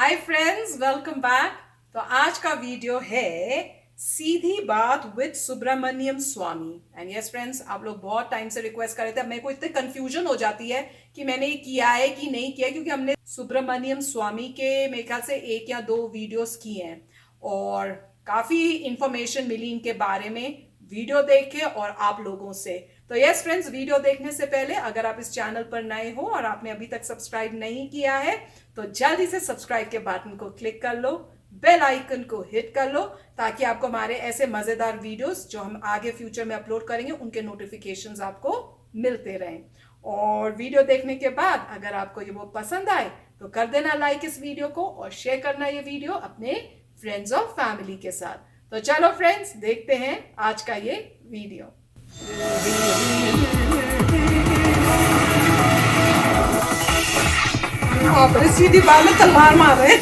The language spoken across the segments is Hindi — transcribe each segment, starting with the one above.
Hi friends, welcome back. तो आज का वीडियो है सीधी बात with Subramanian Swamy. And yes friends, आप लोग बहुत टाइम से रिक्वेस्ट कर रहे थे। अब मेरे को इतनी कंफ्यूजन हो जाती है कि मैंने ये किया है कि नहीं किया, क्योंकि हमने सुब्रमण्यम स्वामी के मेरे ख्याल से 1 या 2 वीडियोस किए हैं और काफी इंफॉर्मेशन मिली इनके बारे में वीडियो देख के और आप लोगों से। तो यस फ्रेंड्स, वीडियो देखने से पहले अगर आप इस चैनल पर नए हो और आपने अभी तक सब्सक्राइब नहीं किया है तो जल्दी से सब्सक्राइब के बटन को क्लिक कर लो, बेल आइकन को हिट कर लो, ताकि आपको हमारे ऐसे मजेदार वीडियोस जो हम आगे फ्यूचर में अपलोड करेंगे उनके नोटिफिकेशंस आपको मिलते रहें। और वीडियो देखने के बाद अगर आपको ये वो पसंद आए तो कर देना लाइक इस वीडियो को और शेयर करना ये वीडियो अपने फ्रेंड्स और फैमिली के साथ। तो चलो फ्रेंड्स, देखते हैं आज का ये वीडियो। सीधी बात में तलवार मार रहे।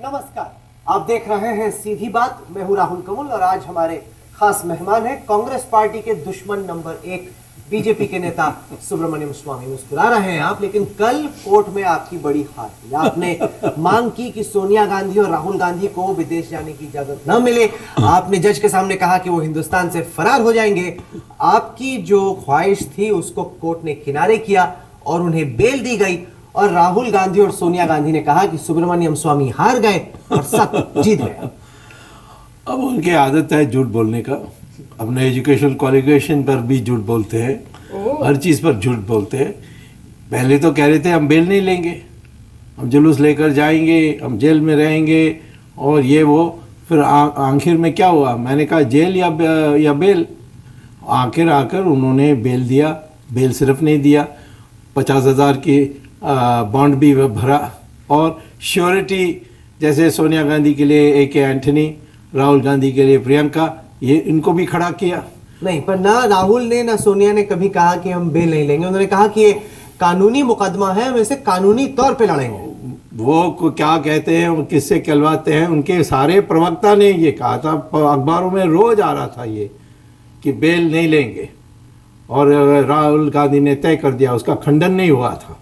नमस्कार, आप देख रहे हैं सीधी बात। मैं हूं राहुल कंवल और आज हमारे खास मेहमान हैं कांग्रेस पार्टी के दुश्मन नंबर 1 बीजेपी के नेता सुब्रमण्यम स्वामी। मुस्कुरा रहे हैं आप, लेकिन कल कोर्ट में आपकी बड़ी हार हुई। आपने मांग की कि सोनिया गांधी और राहुल गांधी को विदेश जाने की इजाजत न मिले। आपने जज के सामने कहा कि वो हिंदुस्तान से फरार हो जाएंगे। आपकी जो ख्वाहिश थी उसको कोर्ट ने किनारे किया और उन्हें बेल दी गई। और राहुल गांधी और सोनिया गांधी ने कहा कि सुब्रमण्यम स्वामी हार गए और सत्य जीत गए। अब उनकी आदत है झूठ बोलने का। अपने एजुकेशन क्वालिफिकेशन पर भी झूठ बोलते हैं, हर चीज़ पर झूठ बोलते हैं। पहले तो कह रहे थे हम बेल नहीं लेंगे, हम जुलूस लेकर जाएंगे, हम जेल में रहेंगे और ये वो। फिर आखिर में क्या हुआ? मैंने कहा जेल या बेल। आखिर आकर उन्होंने बेल दिया। बेल सिर्फ नहीं दिया, 50,000 की बॉन्ड भी भरा और श्योरिटी, जैसे सोनिया गांधी के लिए AK एंथनी, राहुल गांधी के लिए प्रियंका, ये इनको भी खड़ा किया। नहीं, पर ना राहुल ने ना सोनिया ने कभी कहा कि हम बेल नहीं लेंगे। उन्होंने कहा कि ये कानूनी मुकदमा है, हम इसे कानूनी तौर पे लड़ेंगे। वो क्या कहते हैं, वो किससे कहलवाते हैं? उनके सारे प्रवक्ता ने ये कहा था, अखबारों में रोज आ रहा था ये कि बेल नहीं लेंगे, और राहुल गांधी ने तय कर दिया, उसका खंडन नहीं हुआ था।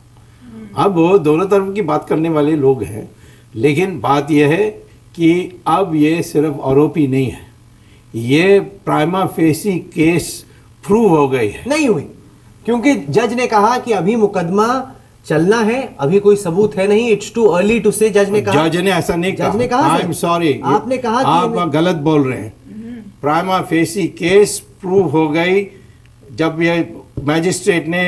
अब वो दोनों तरफ की बात करने वाले लोग हैं, लेकिन बात यह है कि अब ये सिर्फ आरोपी नहीं है, ये प्राइमा फेसी केस प्रूव हो गई है। नहीं हुई, क्योंकि जज ने कहा कि अभी मुकदमा चलना है, अभी कोई सबूत है नहीं। इट्स टू अर्ली टू से। जज ने कहा, जज ने ऐसा नहीं कहा। जज ने कहा, आई एम सॉरी, आपने कहा आप गलत बोल रहे हैं। प्राइमा फेसी केस प्रूव हो गई जब ये मैजिस्ट्रेट ने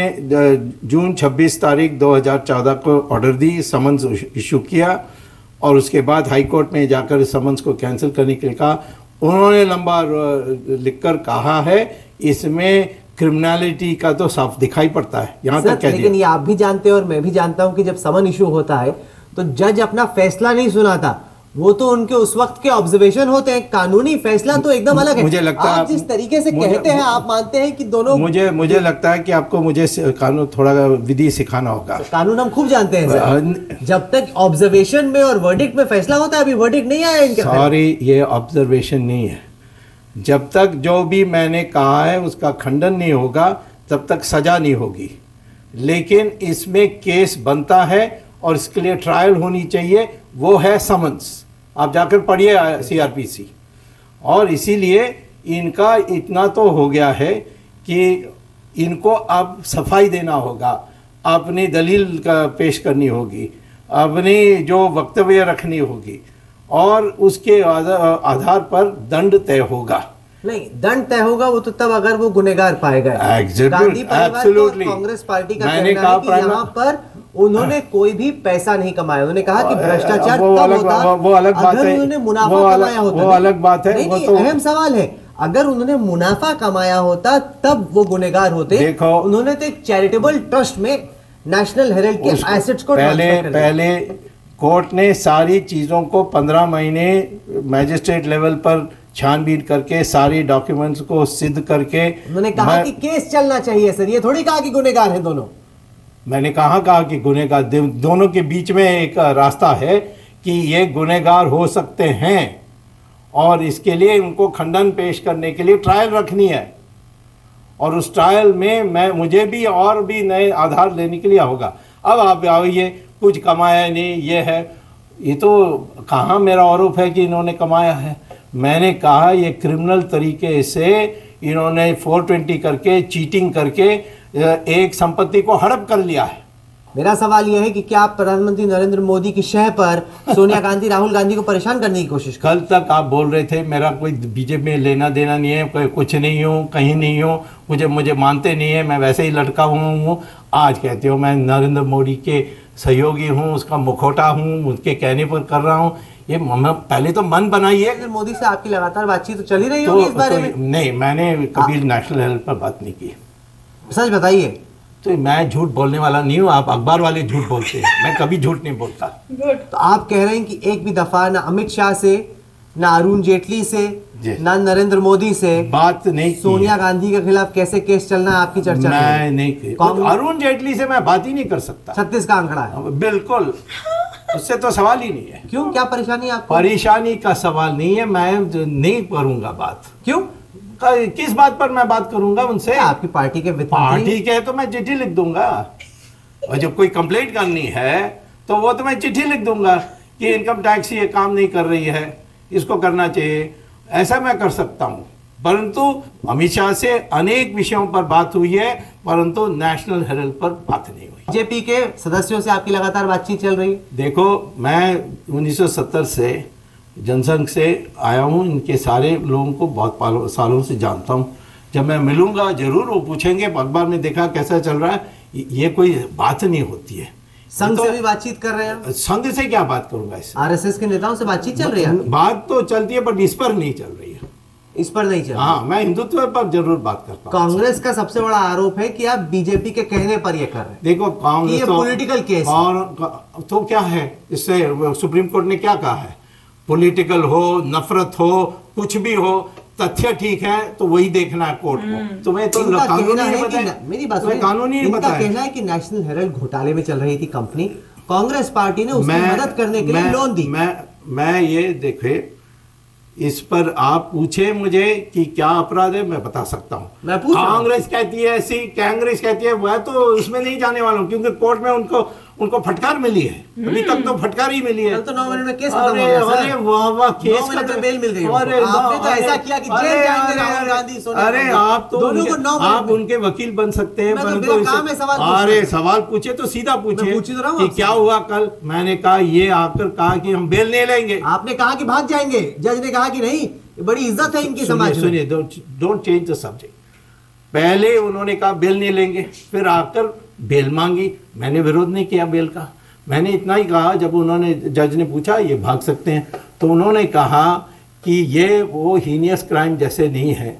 जून 26 तारीख 2014 को ऑर्डर दी, समन्स इशू किया और उसके बाद हाई कोर्ट में जाकर समन्स को कैंसिल करने के लिए कहा। उन्होंने लंबा लिखकर कहा है, इसमें क्रिमिनलिटी का तो साफ दिखाई पड़ता है, यहाँ तक कह दिया। लेकिन ये आप भी जानते हैं और मैं भी जानता हूं कि जब समन इशू होता है तो जज अपना फैसला नहीं सुनाता, वो तो उनके उस वक्त के ऑब्जर्वेशन होते हैं। कानूनी फैसला तो एकदम अलग है। मुझे लगता है आप जिस तरीके से कहते हैं, आप मानते हैं कि दोनों। मुझे लगता है कि आपको मुझे कानून थोड़ा विधि सिखाना होगा। कानून हम खूब जानते हैं सर। जब तक ऑब्जर्वेशन में और वर्डिक्ट में फैसला होता है, अभी वर्डिक्ट नहीं आया इनके। सॉरी, ये ऑब्जर्वेशन नहीं है। जब तक जो भी मैंने कहा है उसका खंडन नहीं होगा तब तक सजा नहीं होगी। लेकिन इसमें केस बनता है और इसके लिए ट्रायल होनी चाहिए, वो है समन्स। आप जाकर पढ़िए CRPC। और इसीलिए इनका इतना तो हो गया है कि इनको अब सफाई देना होगा, अपनी दलील का पेश करनी होगी, अपनी जो वक्तव्य रखनी होगी और उसके आधार पर दंड तय होगा। नहीं, दंड तय होगा वो तो तब अगर वो गुनहगार पाए गए। गांधी परिवार तो कांग्रेस पार्टी का कहना है कि यहाँ पर उन्होंने कोई भी पैसा नहीं कमाया। उन्होंने कहा कि भ्रष्टाचार तब होता वो अलग बात अगर है, उन्होंने मुनाफा कमाया होता। वो अलग बात है। वो तो अहम सवाल है, अगर उन्होंने मुनाफा कमाया होता तब वो गुनहगार होते। देखो, उन्होंने तो एक चैरिटेबल ट्रस्ट में नेशनल हेराल्ड के एसेट्स को पहले कोर्ट ने सारी चीज़ों को 15 महीने मैजिस्ट्रेट लेवल पर छानबीन करके सारी डॉक्यूमेंट्स को सिद्ध करके उन्होंने कहा कि केस चलना चाहिए सर। ये थोड़ी कहा कि गुनहगार है दोनों। मैंने कहा कि गुनहगार, दोनों के बीच में एक रास्ता है कि ये गुनहगार हो सकते हैं और इसके लिए उनको खंडन पेश करने के लिए ट्रायल रखनी है और उस ट्रायल में मुझे भी और भी नए आधार लेने के लिए होगा। अब आप आइए, कुछ कमाया नहीं, ये है। ये तो कहाँ मेरा आरोप है कि इन्होंने कमाया है? मैंने कहा ये क्रिमिनल तरीके से इन्होंने 420 करके, चीटिंग करके एक संपत्ति को हड़प कर लिया है। मेरा सवाल यह है कि क्या आप प्रधानमंत्री नरेंद्र मोदी की शह पर सोनिया गांधी, राहुल गांधी को परेशान करने की कोशिश कर? कल तक आप बोल रहे थे मेरा कोई बीजेपी में लेना देना नहीं है, कोई कुछ नहीं हूँ, कहीं नहीं हूँ, मुझे मानते नहीं है, मैं वैसे ही लटका हूँ। आज कहते हो मैं नरेंद्र मोदी के सहयोगी हूँ, उसका मुखौटा हूँ, उसके कहने पर कर रहा हूँ। ये पहले तो मन बनाइए। नरेंद्र मोदी से आपकी लगातार बातचीत तो चल ही रही होगी इस बारे में? नहीं, मैंने कभी नेशनल हेल्थ पर बात नहीं की। सच बताइए। तो मैं झूठ बोलने वाला नहीं हूँ, आप अखबार वाले झूठ बोलते हैं, मैं कभी झूठ नहीं बोलता। गुड। तो आप कह रहे हैं कि एक भी दफा ना अमित शाह से, ना अरुण जेटली से, जी। ना नरेंद्र मोदी से बात नहीं की। सोनिया गांधी के खिलाफ कैसे केस चलना है आपकी चर्चा मैं नहीं की। कांग्रेस- अरुण जेटली से मैं बात ही नहीं कर सकता। 36 का आंकड़ा है। बिल्कुल, उससे तो सवाल ही नहीं है। क्यों, क्या परेशानी है आपको? परेशानी का सवाल नहीं है, मैं नहीं करूंगा बात। क्यों? किस बात पर मैं बात करूंगा उनसे? आपकी पार्टी के वित्त मंत्री- पार्टी के है तो मैं चिट्ठी लिख दूंगा, और जब कोई कंप्लेंट करनी है तो वो तो मैं चिट्ठी लिख दूंगा कि इनकम टैक्स ये काम नहीं कर रही है, इसको करना चाहिए, ऐसा मैं कर सकता हूं। परंतु अमित शाह से अनेक विषयों पर बात हुई है, परंतु नेशनल हेराल्ड पर बात नहीं हुई। बीजेपी के सदस्यों से आपकी लगातार बातचीत चल रही है? देखो, मैं 1970 से जनसंघ से आया हूँ, इनके सारे लोगों को बहुत सालों से जानता हूँ। जब मैं मिलूंगा जरूर वो पूछेंगे अखबार में देखा कैसा चल रहा है, ये कोई बात नहीं होती है। संघ तो से भी बातचीत कर रहे हैं? संघ से क्या बात करूंगा? इससे आरएसएस के नेताओं से बातचीत चल रही है? बात तो चलती है पर इस पर नहीं चल रही है। इस पर नहीं चल रही। हाँ, मैं हिंदुत्व पर जरूर बात करता हूँ। कांग्रेस का सबसे बड़ा आरोप है कि आप बीजेपी के कहने पर ये कर रहे हैं। देखो, कांग्रेस ये पॉलिटिकल केस है। और तो क्या है, इससे सुप्रीम कोर्ट ने क्या कहा है? पॉलिटिकल हो, नफरत हो, कुछ भी हो, तथ्य ठीक है तो वही देखना है कोर्ट को। तुम्हें तो इनका कानूनी कहना नहीं है पता कि है। मेरी बात तुम्हें सुनिए। कानूनी नहीं इनका पता है। कहना है कि नेशनल हेराल्ड घोटाले में चल रही थी कंपनी, कांग्रेस पार्टी ने उसकी मदद करने के लिए लोन दी। मैं ये देखे, इस पर आप पूछे मुझे कि क्या अपराध है, मैं बता सकता हूँ। मैं पूछ रहा हूं। कांग्रेस कहती है ऐसी, कांग्रेस कहती है, मैं तो उसमें नहीं जाने वाला हूँ, क्योंकि कोर्ट में उनको फटकार मिली है। अभी तक तो फटकार ही मिली है। कल तो 9 मिनट में केस खत्म हो अरे गया सर। अरे वाह वाह, 9 केस मिनट में बेल मिल गई अरे उनको। आपने तो अरे, ऐसा किया कि जेल अरे, जाएंगे अरे, राहुल अरे, गांधी, सोनिया अरे गांधी। आप तो दोनों को 9 मिनट आप में। उनके वकील बन सकते हैं, मैं तो परंतु मेरा काम है सवाल पूछना। अरे सवाल पूछे तो सीधा मैं पूछे पूछ ही तो रहा हूं कि आपसे। क्या हुआ कल। मैंने कहा, ये आकर कहा कि हम बेल नहीं लेंगे। आपने कहा कि भाग जाएंगे, जज ने कहा कि नहीं, ये बड़ी इज्जत है इनकी समाज में। सुनिए, डोंट चेंज द सब्जेक्ट। पहले उन्होंने कहा बेल नहीं लेंगे, फिर आकर बेल मांगी। मैंने विरोध नहीं किया बेल का। मैंने इतना ही कहा, जब उन्होंने, जज ने पूछा ये भाग सकते हैं, तो उन्होंने कहा कि ये वो हीनियस क्राइम जैसे नहीं है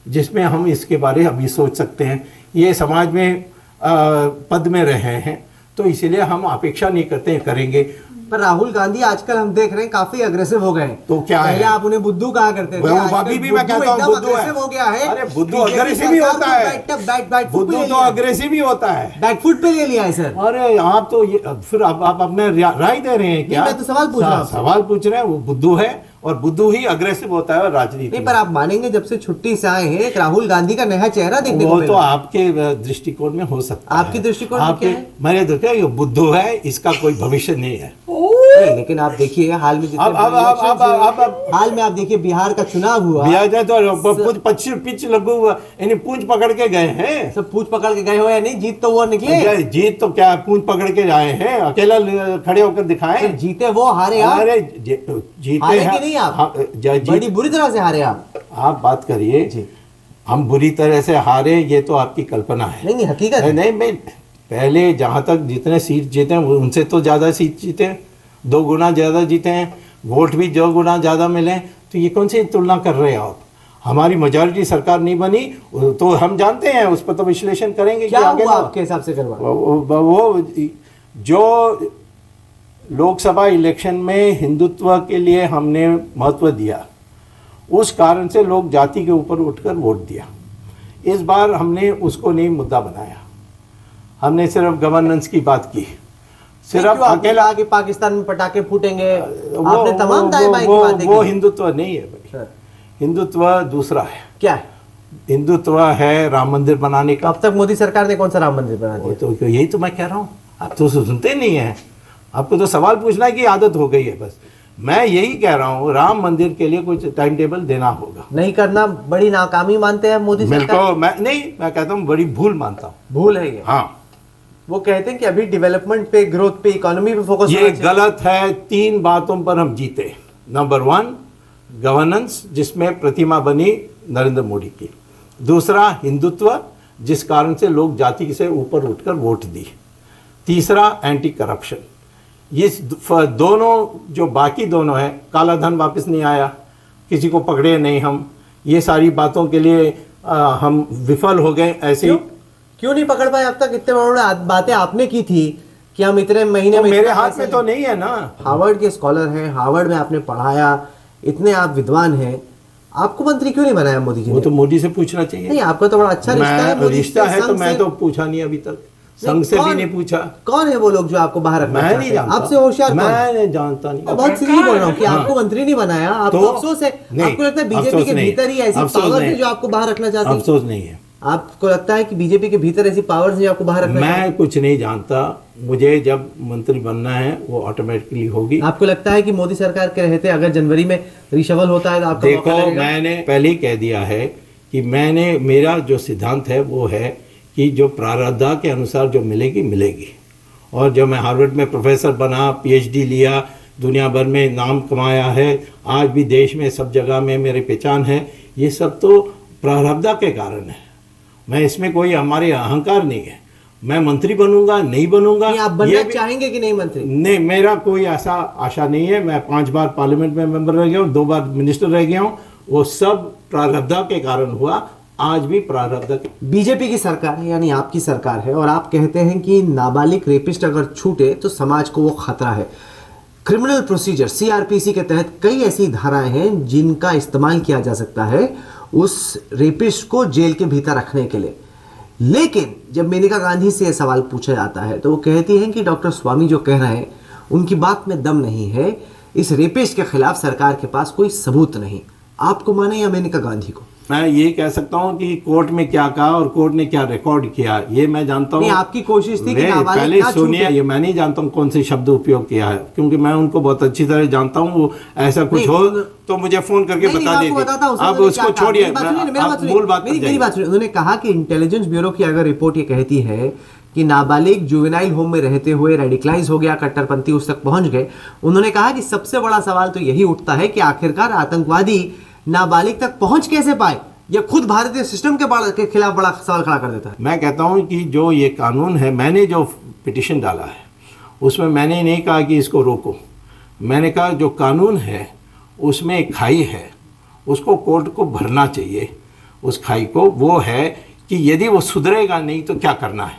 जिसमें हम इसके बारे अभी सोच सकते हैं। ये समाज में पद में रहे हैं, तो इसीलिए हम अपेक्षा नहीं करते करेंगे। पर राहुल गांधी आजकल हम देख रहे हैं काफी अग्रेसिव हो गए हैं। तो क्या है? पहले आप उन्हें बुद्धू कहा करते थे, वो आजकल अभी भी मैं कहता हूँ एकदम बुद्धू है। aggressive हो गया है। अरे बुद्धू बीजेपी अग्रेसिव ही सरकार होता को है। बुद्धू तो अग्रेसिव ही होता है। बैकफुट पे ले लिया है सर। अरे आप तो ये फिर आप अपने राय दे रहे हैं क्या? मैं तो सवाल पूछ रहा हूं। सवाल पूछ रहे हैं। वो बुद्धू है, और बुद्धू ही अग्रेसिव होता है राजनीति नहीं, में। पर आप मानेंगे जब से छुट्टी से आए हैं एक राहुल गांधी का नया चेहरा देखने को वो तो मिला। आपके दृष्टिकोण में हो सकता है। आपके दृष्टिकोण में क्या है? मैंने देखा ये बुद्धू है, इसका कोई भविष्य नहीं है। नहीं, लेकिन आप देखिए हाल में जितने अब elections हुए, हाल में आप देखिए बिहार का चुनाव हुआ, बिहार जाए तो पिच लगू हुआ, यानी पूंछ पकड़ के गए हैं। सब पूछ पकड़ के गए हो या नहीं, जीत तो वो निकले। जीत तो क्या, पूंछ पकड़ के आए हैं, अकेला खड़े होकर दिखाए। तो जीते वो, हारे आप। अरे जीते हारे हैं। कि नहीं आप? हाँ, बड़ी बुरी तरह से हारे आप बात करिए। जी। हम बुरी तरह से हारे, ये तो आपकी कल्पना है। नहीं हकीकत है। नहीं, मैं पहले जहां तक जितने सीट जीते हैं उनसे तो ज्यादा सीट जीते हैं, 2 गुना ज्यादा जीते हैं, वोट भी 2 गुना ज्यादा मिले। तो ये कौन सी तुलना कर रहे हैं आप? हमारी मेजॉरिटी सरकार नहीं बनी तो हम जानते हैं, उस पर तो विश्लेषण करेंगे क्या कि आगे हुआ आपके हिसाब से करवा? वो जो लोकसभा इलेक्शन में हिंदुत्व के लिए हमने महत्व दिया, उस कारण से लोग जाति के ऊपर उठकर वोट दिया। इस बार हमने उसको नहीं मुद्दा बनाया, हमने सिर्फ गवर्नेंस की बात की। सिर्फ अकेला कि पाकिस्तान में पटाखे फूटेंगे, आपने तमाम दाएं-बाएं की बातें वो की। हिंदुत्व नहीं है भाई। सर, हिंदुत्व दूसरा है। क्या है? हिंदुत्व है राम मंदिर बनाने का। अब तक मोदी सरकार ने कौन सा राम मंदिर बना दिया? तो यही तो मैं कह रहा हूँ, आप तो सुनते नहीं हैं। आपको तो सवाल पूछना की आदत हो गई है बस। मैं यही कह रहा हूँ, राम मंदिर के लिए कुछ टाइम टेबल देना होगा। नहीं करना बड़ी नाकामी मानते हैं मोदी मेरे सरकार? को मैं कहता हूँ बड़ी भूल मानता हूँ। भूल है ये? हाँ, वो कहते हैं कि अभी डेवलपमेंट पे, ग्रोथ पे, इकोनॉमी पे फोकस ये गलत है। 3 बातों पर हम जीते। नंबर 1 गवर्नेंस, जिसमें प्रतिमा बनी नरेंद्र मोदी की। दूसरा हिंदुत्व, जिस कारण से लोग जाति से ऊपर उठकर वोट दी। तीसरा एंटी करप्शन। ये दोनों जो बाकी दोनों है, काला धन वापस नहीं आया, किसी को पकड़े नहीं हम, ये सारी बातों के लिए हम विफल हो गए। ऐसे क्यों नहीं पकड़ पाए अब तक? इतने बड़े बातें आपने की थी कि हम इतने महीने तो में, मेरे हाथ में तो नहीं है ना। हार्वर्ड के स्कॉलर हैं, हार्वर्ड में आपने पढ़ाया, इतने आप विद्वान हैं, आपको मंत्री क्यों नहीं बनाया मोदी जी वो ने? तो मोदी से पूछना चाहिए। नहीं, आपका तो बड़ा अच्छा रिश्ता है मोदी रिश्ता से, है तो संघ मैं से। तो पूछा नहीं अभी तक, संघ से भी नहीं पूछा। कौन है वो लोग जो आपको बाहर रखना मैं चाहते नहीं हैं? जानता, आपसे होशियार कौन? मैं नहीं जानता नहीं। बहुत सीधी बोल रहा हूँ कि हाँ। आपको मंत्री नहीं बनाया, आपको तो अफसोस है। नहीं, आपको लगता है बीजेपी अफसोस के नहीं। भीतर ही ऐसी अफसोस पावर है नहीं। जो आपको बाहर रखना चाहती है? अफसोस नहीं है। आपको लगता है कि बीजेपी के भीतर ऐसी पावर्स हैं जो आपको बाहर रखना चाहती मैं कुछ नहीं जानता। मुझे जब मंत्री बनना है वो ऑटोमेटिकली होगी। है? आपको लगता है कि मोदी सरकार के रहते अगर जनवरी में रिशफल होता है तो आपका मौका देखो, लगेगा? मैंने पहले ही कह दिया है कि मेरा जो सिद्धांत है वो है कि जो प्रारब्ध के अनुसार जो मिलेगी मिलेगी। और जब मैं हार्वर्ड में प्रोफेसर बना, पीएचडी लिया, दुनिया भर में नाम कमाया है, आज भी देश में सब जगह में मेरी पहचान है, ये सब तो प्रारब्ध के कारण है। मैं इसमें कोई हमारे अहंकार नहीं है। मैं मंत्री बनूंगा नहीं बनूंगा, नहीं, आप बनना चाहेंगे कि नहीं मंत्री? नहीं, मेरा कोई ऐसा आशा नहीं है। मैं 5 बार पार्लियामेंट में मेंबर रह गया हूँ, 2 बार मिनिस्टर रह गया हूँ। वो सब प्रारब्ध के कारण हुआ। आज भी प्रारब्ध बीजेपी की सरकार है, यानी आपकी सरकार है, और आप कहते हैं कि नाबालिग रेपिस्ट अगर छूटे तो समाज को वो खतरा है। क्रिमिनल प्रोसीजर सीआरपीसी के तहत कई ऐसी धाराएं हैं जिनका इस्तेमाल किया जा सकता है उस रेपिस्ट को जेल के भीतर रखने के लिए। लेकिन जब मेनका गांधी से यह सवाल पूछा जाता है तो वो कहती हैं कि डॉक्टर स्वामी जो कह रहे हैं उनकी बात में दम नहीं है, इस रेपिस्ट के खिलाफ सरकार के पास कोई सबूत नहीं। आपको माने या मेनका गांधी को? मैं ये कह सकता हूँ कि कोर्ट में क्या कहा और कोर्ट ने क्या रिकॉर्ड किया, ये मैं जानता हूँ। नहीं, आपकी कोशिश थी कि नाबालिग पहले ना सुनिए, छूटे। ये मैं नहीं जानता हूँ कौन से शब्द उपयोग किया है, क्योंकि मैं उनको बहुत अच्छी तरह जानता हूँ। वो ऐसा कुछ हो तो मुझे फोन करके बता देते। आप उसको छोड़िए, आप मूल बात पर मेरी बात सुनिए। उन्होंने कहा कि इंटेलिजेंस ब्यूरो की अगर रिपोर्ट ये कहती है कि नाबालिग जुवेनाइल होम में रहते हुए रेडिकलाइज हो गया, कट्टरपंथी उस तक पहुंच गए, उन्होंने कहा कि सबसे बड़ा सवाल तो यही उठता है कि आखिरकार आतंकवादी नाबालिग तक पहुंच कैसे पाए? यह खुद भारतीय सिस्टम के खिलाफ बड़ा सवाल खड़ा कर देता है। मैं कहता हूं कि जो ये कानून है, मैंने जो पिटिशन डाला है उसमें मैंने नहीं कहा कि इसको रोको। मैंने कहा जो कानून है उसमें एक खाई है, उसको कोर्ट को भरना चाहिए उस खाई को। वो है कि यदि वो सुधरेगा नहीं तो क्या करना है।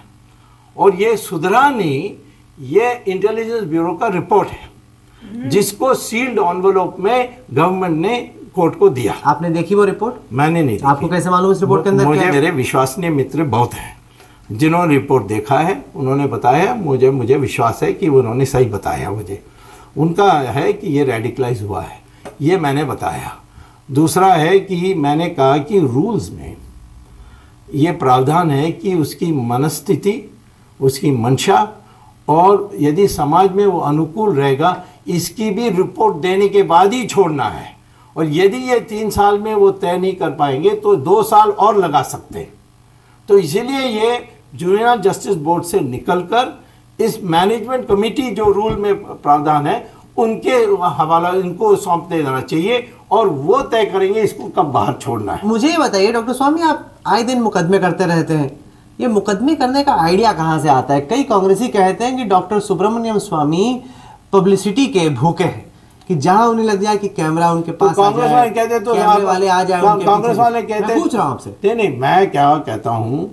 और ये सुधरा नहीं, ये इंटेलिजेंस ब्यूरो का रिपोर्ट है जिसको सील्ड एनवेलप में गवर्नमेंट ने कोर्ट को दिया। आपने देखी वो रिपोर्ट? मैंने नहीं देखी। आपको कैसे मालूम इस रिपोर्ट के अंदर मुझे क्या है? मेरे विश्वसनीय मित्र बहुत हैं जिन्होंने रिपोर्ट देखा है, उन्होंने बताया। मुझे विश्वास है कि उन्होंने सही बताया। मुझे उनका है कि ये रेडिकलाइज हुआ है, ये मैंने बताया। दूसरा है कि मैंने कहा कि रूल्स में ये प्रावधान है कि उसकी मनस्थिति, उसकी मंशा, और यदि समाज में वो अनुकूल रहेगा, इसकी भी रिपोर्ट देने के बाद ही छोड़ना है। और यदि ये 3 साल में वो तय नहीं कर पाएंगे तो 2 साल और लगा सकते हैं। तो इसीलिए ये जुवेनाइल जस्टिस बोर्ड से निकलकर इस मैनेजमेंट कमेटी जो रूल में प्रावधान है उनके हवाला इनको सौंप दे देना चाहिए और वो तय करेंगे इसको कब बाहर छोड़ना है। मुझे ये बताइए डॉक्टर स्वामी, आप आए दिन मुकदमे करते रहते हैं, ये मुकदमे करने का आइडिया कहाँ से आता है? कई कांग्रेसी कहते हैं कि डॉक्टर सुब्रमण्यम स्वामी पब्लिसिटी के भूखे हैं, कि जहां उन्हें लग जाए कि कैमरा उनके पास तो कांग्रेस वाले कहते तो कैमरे वाले आ जाए उनके कांग्रेस पीछे। वाले कहते, मैं पूछ रहा हूं आपसे। नहीं, मैं क्या कहता हूं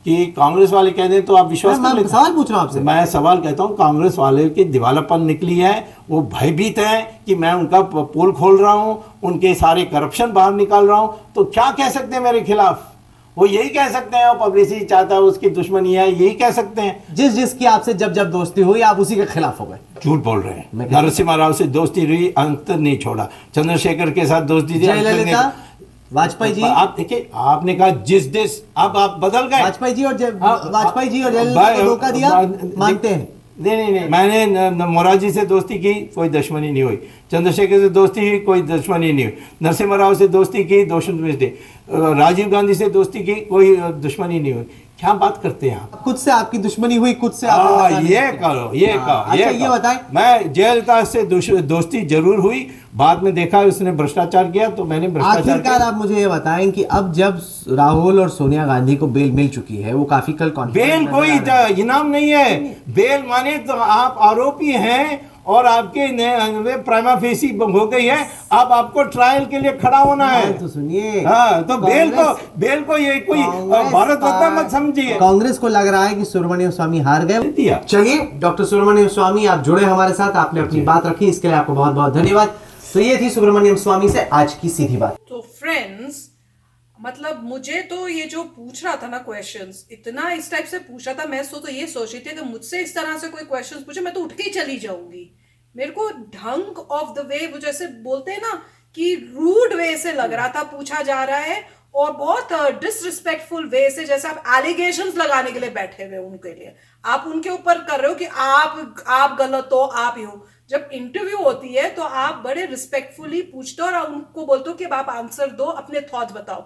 कि कांग्रेस वाले कहते तो आप विश्वास कर मैं लेते। सवाल पूछ रहा हूं आपसे। मैं सवाल कहता हूं, कांग्रेस वाले की दिवालापन निकली है, वो भयभीत है कि मैं उनका पोल खोल रहा हूं, उनके सारे करप्शन बाहर निकाल रहा हूं। तो क्या कह सकते हैं मेरे खिलाफ? वो यही कह सकते हैं, वो पब्लिसिटी चाहता है, उसकी दुश्मनी है, यही कह सकते हैं। जिसकी आपसे जब दोस्ती हुई आप उसी के खिलाफ हो गए। झूठ बोल रहे हैं। नरसिम्हा राव से दोस्ती रही, अंतर नहीं छोड़ा। चंद्रशेखर के साथ दोस्ती थी, जयललिता, वाजपेयी जी। आप देखिए, आपने कहा जिस देश, अब आप बदल गए। वाजपेयी जी और जयललिता को धोखा दिया मानते हैं। नहीं। मैंने मोरारजी से दोस्ती की, कोई दुश्मनी नहीं हुई। चंद्रशेखर से दोस्ती की, कोई दुश्मनी नहीं हुई। नरसिम्हा राव से दोस्ती की, राजीव गांधी से दोस्ती की, कोई दुश्मनी नहीं हुई। क्या बात करते हैं आप? खुद से आपकी दुश्मनी हुई, खुद से आपने ये करो, ये कहो। अच्छा, ये बताएं। मैं जयललिता से दोस्ती जरूर हुई, बाद में देखा उसने भ्रष्टाचार किया तो मैंने भ्रष्टाचार आखिरकार आप मुझे ये बताएं कि अब जब राहुल और सोनिया गांधी को बेल मिल चुकी है, वो काफी कल बेल कोई इनाम नहीं है। बेल माने तो आप आरोपी हैं और आपके प्राइमा फेसी हो गई है, अब आपको ट्रायल के लिए खड़ा होना है। तो सुनिए, हाँ, तो बेल को ये कोई भारत रत्न मत समझिए। कांग्रेस को लग रहा है कि सुब्रमण्यम स्वामी हार गए। दिया। चलिए डॉक्टर सुब्रमण्यम स्वामी, आप जुड़े हमारे साथ, आपने अपनी बात रखी, इसके लिए आपको बहुत बहुत धन्यवाद। तो ये थी सुब्रमण्यम स्वामी से आज की सीधी बात। तो फ्रेंड्स, मतलब मुझे तो ये जो पूछ रहा था ना क्वेश्चंस, इतना इस टाइप से पूछा था, मैं तो ये सोच रही थी कि मुझसे इस तरह से कोई क्वेश्चंस पूछे मैं तो उठ के ही चली जाऊंगी। मेरे को ढंग ऑफ द वे, वो जैसे बोलते हैं ना कि रूड वे से लग रहा था पूछा जा रहा है, और बहुत डिसरिस्पेक्टफुल वे से, जैसे आप एलिगेशंस लगाने के लिए बैठे हुए उनके लिए, आप उनके ऊपर कर रहे हो कि आप गलत हो, आप ही हो। जब इंटरव्यू होती है तो आप बड़े रिस्पेक्टफुली पूछते हो और उनको बोलते हो कि आप आंसर दो, अपने थॉट्स बताओ।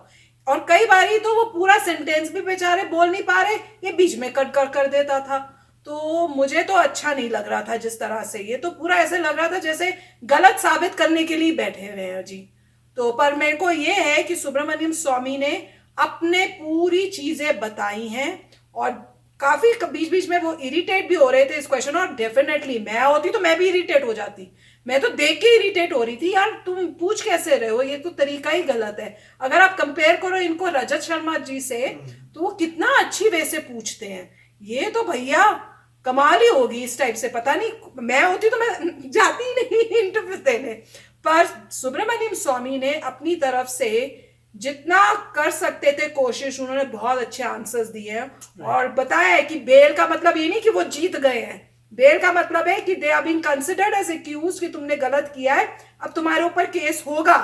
और कई बारी तो वो पूरा सेंटेंस भी बेचारे बोल नहीं पा रहे, ये बीच में कट कर देता था। तो मुझे तो अच्छा नहीं लग रहा था जिस तरह से, ये तो पूरा ऐसे लग रहा था जैसे गलत साबित करने के लिए बैठे हुए हैं जी। तो पर मेरे को ये है कि सुब्रमण्यम स्वामी ने अपने पूरी चीजें बताई हैं, और काफी बीच बीच में वो इरिटेट भी हो रहे थे इस क्वेश्चन, और डेफिनेटली मैं होती तो मैं भी इरिटेट हो जाती। मैं तो देख के इरिटेट हो रही थी, यार तुम पूछ कैसे रहे हो, ये तो तरीका ही गलत है। अगर आप कंपेयर करो इनको रजत शर्मा जी से, तो वो कितना अच्छी वे से पूछते हैं। ये तो भैया कमाल ही होगी इस टाइप से। पता नहीं, मैं होती तो मैं जाती ही नहीं इंटरव्यू देने। पर सुब्रमण्यम स्वामी ने अपनी तरफ से जितना कर सकते थे कोशिश, उन्होंने बहुत अच्छे आंसर्स दिए हैं और बताया है कि बेल का मतलब ये नहीं कि वो जीत गए हैं। बेल का मतलब है कि they are being considered as accused, कि तुमने गलत किया है, अब तुम्हारे ऊपर केस होगा,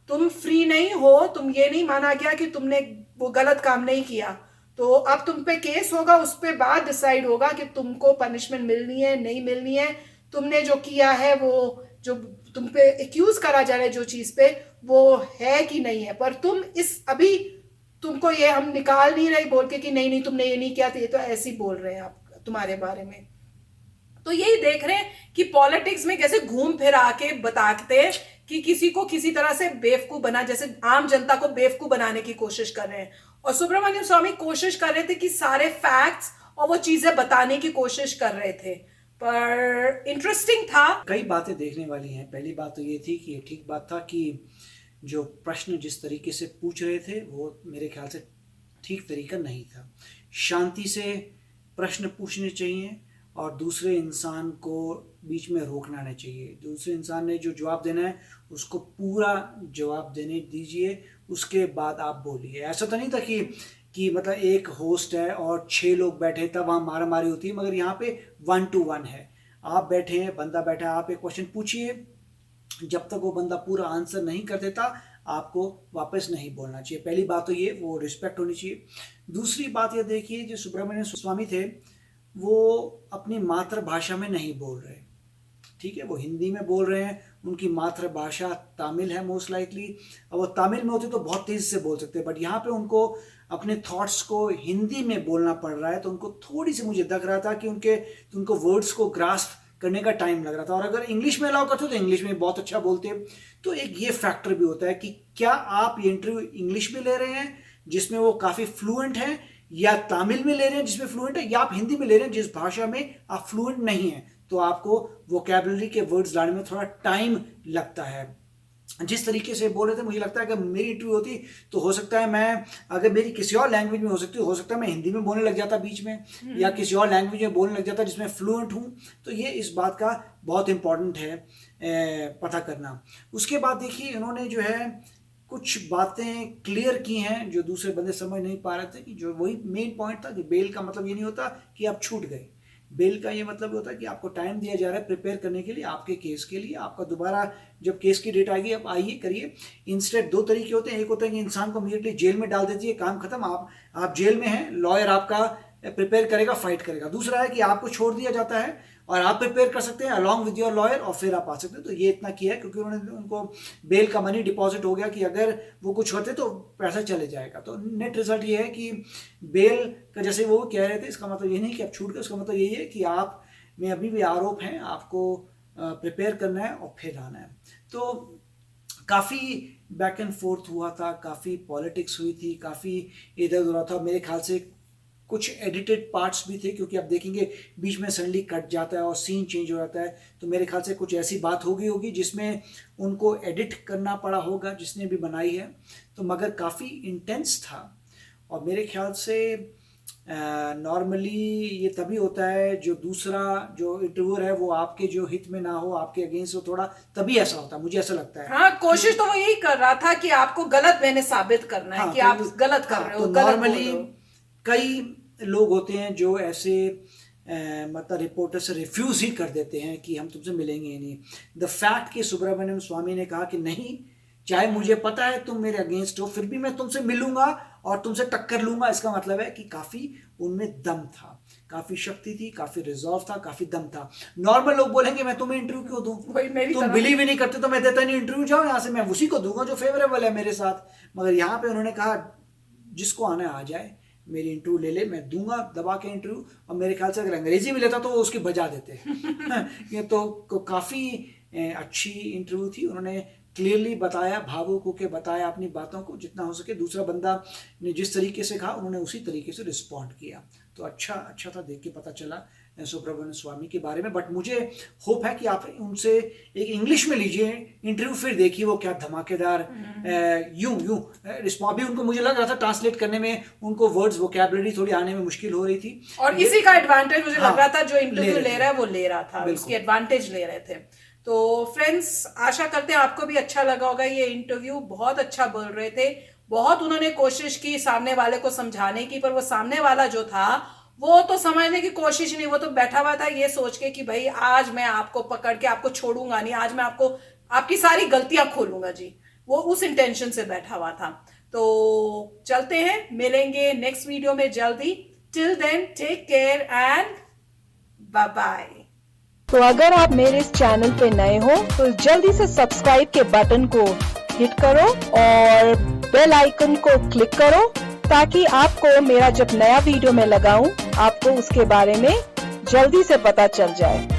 तुम फ्री नहीं हो, तुम ये नहीं माना गया कि तुमने वो गलत काम नहीं किया, तो अब तुम पे केस होगा, उस पे बाद डिसाइड होगा कि तुमको पनिशमेंट मिलनी है नहीं मिलनी है, तुमने जो किया है वो जो तुम पे एक्यूज करा जा रहा है जो चीज पे, वो है कि नहीं है। पर तुम इस अभी तुमको ये हम निकाल नहीं रहे बोल के कि नहीं नहीं तुमने ये नहीं किया, तो ये तो ऐसे ही बोल रहे हैं आप तुम्हारे बारे में। तो यही देख रहे हैं कि पॉलिटिक्स में कैसे घूम फिर आके बताते हैं कि किसी को किसी तरह से बेवकूफ बना, जैसे आम जनता को बेवकूफ बनाने की कोशिश कर रहे हैं। और सुब्रमण्यम स्वामी कोशिश कर रहे थे कि सारे फैक्ट्स और वो चीजें बताने की कोशिश कर रहे थे, पर इंटरेस्टिंग था। कई बातें देखने वाली हैं। पहली बात तो ये थी कि ये ठीक बात था कि जो प्रश्न जिस तरीके से पूछ रहे थे वो मेरे ख्याल से ठीक तरीका नहीं था। शांति से प्रश्न पूछने चाहिए और दूसरे इंसान को बीच में रोकना नहीं चाहिए। दूसरे इंसान ने जो जवाब देना है उसको पूरा जवाब देने दीजिए, उसके बाद आप बोलिए। ऐसा तो नहीं था कि मतलब एक होस्ट है और 6 लोग बैठे तब वहाँ मारा मारी होती है, मगर यहाँ पे 1 to 1 है। आप बैठे हैं, बंदा बैठा है, आप एक क्वेश्चन पूछिए, जब तक वो बंदा पूरा आंसर नहीं कर देता आपको वापस नहीं बोलना चाहिए। पहली बात तो ये, वो रिस्पेक्ट होनी चाहिए। दूसरी बात ये देखिए, जो सुब्रमण्यम स्वामी थे वो अपनी मातृभाषा में नहीं बोल रहे, ठीक है, वो हिंदी में बोल रहे हैं। उनकी मातृभाषा तमिल है मोस्ट लाइकली। अब वो तमिल में होते तो बहुत तेज़ी से बोल सकते, बट यहाँ पे उनको अपने थॉट्स को हिंदी में बोलना पड़ रहा है, तो उनको थोड़ी सी मुझे लग रहा था कि उनको वर्ड्स को ग्रास्प करने का टाइम लग रहा था। और अगर इंग्लिश में अलाउ करते तो इंग्लिश में बहुत अच्छा बोलते। तो एक ये फैक्टर भी होता है कि क्या आप ये इंटरव्यू इंग्लिश में ले रहे हैं जिसमें वो काफ़ी फ्लुएंट हैं, या तमिल में ले रहे हैं जिसमें फ्लुएंट है, या आप हिंदी में ले रहे हैं जिस भाषा में आप फ्लुएंट नहीं हैं, तो आपको वोकैबुलरी के वर्ड्स लाने में थोड़ा टाइम लगता है। जिस तरीके से बोल रहे थे, मुझे लगता है कि मेरी इंटरव्यू होती तो हो सकता है मैं, अगर मेरी किसी और लैंग्वेज में हो सकता है मैं हिंदी में बोलने लग जाता बीच में, या किसी और लैंग्वेज में बोलने लग जाता जिसमें फ्लुएंट हूँ। तो ये इस बात का बहुत इंपॉर्टेंट है पता करना। उसके बाद देखिए, इन्होंने जो है कुछ बातें क्लियर की हैं जो दूसरे बंदे समझ नहीं पा रहे थे, कि जो वही मेन पॉइंट था कि बेल का मतलब ये नहीं होता कि आप छूट गए। बेल का ये मतलब होता है कि आपको टाइम दिया जा रहा है प्रिपेयर करने के लिए, आपके केस के लिए। आपका दोबारा जब केस की डेट आएगी आप आइए, करिए। इंस्टेड 2 तरीके होते हैं। एक होता है कि इंसान को इमीडिएटली जेल में डाल देती है, काम खत्म, आप जेल में हैं, लॉयर आपका प्रिपेयर करेगा, फाइट करेगा। दूसरा है कि आपको छोड़ दिया जाता है और आप प्रिपेयर कर सकते हैं अलॉन्ग विद योर लॉयर और फिर आप आ सकते हैं। तो ये इतना किया है क्योंकि उन्होंने उनको बेल का मनी डिपॉजिट हो गया कि अगर वो कुछ होते तो पैसा चले जाएगा। तो नेट रिजल्ट ये है कि बेल का जैसे वो कह रहे थे, इसका मतलब ये नहीं कि आप छूट गए, उसका मतलब यही है कि आप में अभी भी आरोप हैं, आपको प्रिपेयर करना है और फिर आना है। तो काफ़ी बैक एंड फोर्थ हुआ था, काफ़ी पॉलिटिक्स हुई थी, काफ़ी इधर उधर था। मेरे ख्याल से कुछ एडिटेड पार्ट्स भी थे क्योंकि आप देखेंगे बीच में सडनली कट जाता है और सीन चेंज हो जाता है। तो मेरे ख्याल से कुछ ऐसी बात होगी जिसमें उनको एडिट करना पड़ा होगा जिसने भी बनाई है। तो मगर काफ़ी इंटेंस था और मेरे ख्याल से नॉर्मली ये तभी होता है जो दूसरा जो इंटरव्यूअर है वो आपके जो हित में ना हो, आपके अगेंस्ट हो, थोड़ा तभी ऐसा होता है, मुझे ऐसा लगता है। हाँ, कोशिश तो वो यही कर रहा था कि आपको गलत मैंने साबित करना है कि आप गलत कर रहे हो। तो नॉर्मली कई लोग होते हैं जो ऐसे मतलब रिपोर्टर से रिफ्यूज ही कर देते हैं कि हम तुमसे मिलेंगे ही नहीं। द फैक्ट कि सुब्रमण्यम स्वामी ने कहा कि नहीं, चाहे मुझे पता है तुम मेरे अगेंस्ट हो, फिर भी मैं तुमसे मिलूंगा और तुमसे टक्कर लूंगा, इसका मतलब है कि काफी उनमें दम था, काफी शक्ति थी, काफी रिजॉल्व था, काफी दम था। नॉर्मल लोग बोलेंगे मैं तुम्हें इंटरव्यू क्यों दूं, तुम बिलीव ही नहीं करते तो मैं देता नहीं इंटरव्यू, जाओ यहाँ से, मैं उसी को दूंगा जो फेवरेबल है मेरे साथ। मगर यहाँ पे उन्होंने कहा जिसको आना आ जाए, मेरी इंटरव्यू ले ले, मैं दूंगा दबा के इंटरव्यू। और मेरे ख्याल से अगर अंग्रेजी में लेता तो वो उसकी बजा देते। ये तो काफ़ी अच्छी इंटरव्यू थी। उन्होंने क्लियरली बताया, भावुक होकर बताया अपनी बातों को जितना हो सके। दूसरा बंदा ने जिस तरीके से कहा उन्होंने उसी तरीके से रिस्पॉन्ड किया। तो अच्छा था, देख के पता चला सुब्रमण्यम स्वामी के बारे में। बट मुझे होप है कि आप उनसे एक इंग्लिश में लीजिए इंटरव्यू, फिर देखिए वो क्या धमाकेदार यूं रिस्पॉन्ड। भी उनको मुझे लग रहा था ट्रांसलेट करने में उनको वर्ड्स वोकैबुलरी थोड़ी आने में मुश्किल हो रही थी और इसी का एडवांटेज मुझे लग रहा था जो इंटरव्यू ले रहा है वो ले रहा था, उसकी एडवांटेज ले रहे थे। तो फ्रेंड्स, आशा करते हैं आपको भी अच्छा लगा होगा ये इंटरव्यू। बहुत अच्छा बोल रहे थे, बहुत उन्होंने कोशिश की सामने वाले को समझाने की, पर वो सामने वाला जो था वो तो समझने की कोशिश नहीं, वो तो बैठा हुआ था ये सोच के कि भाई आज मैं आपको पकड़ के आपको छोड़ूंगा नहीं, आज मैं आपको आपकी सारी गलतियां खोलूंगा जी। वो उस इंटेंशन से बैठा हुआ था। तो चलते हैं, मिलेंगे नेक्स्ट वीडियो में जल्दी। Till then take care and bye bye. तो अगर आप मेरे इस चैनल पे नए हो तो जल्दी से सब्सक्राइब के बटन को हिट करो और बेल आइकन को क्लिक करो ताकि आपको मेरा जब नया वीडियो मैं लगाऊं आपको उसके बारे में जल्दी से पता चल जाए।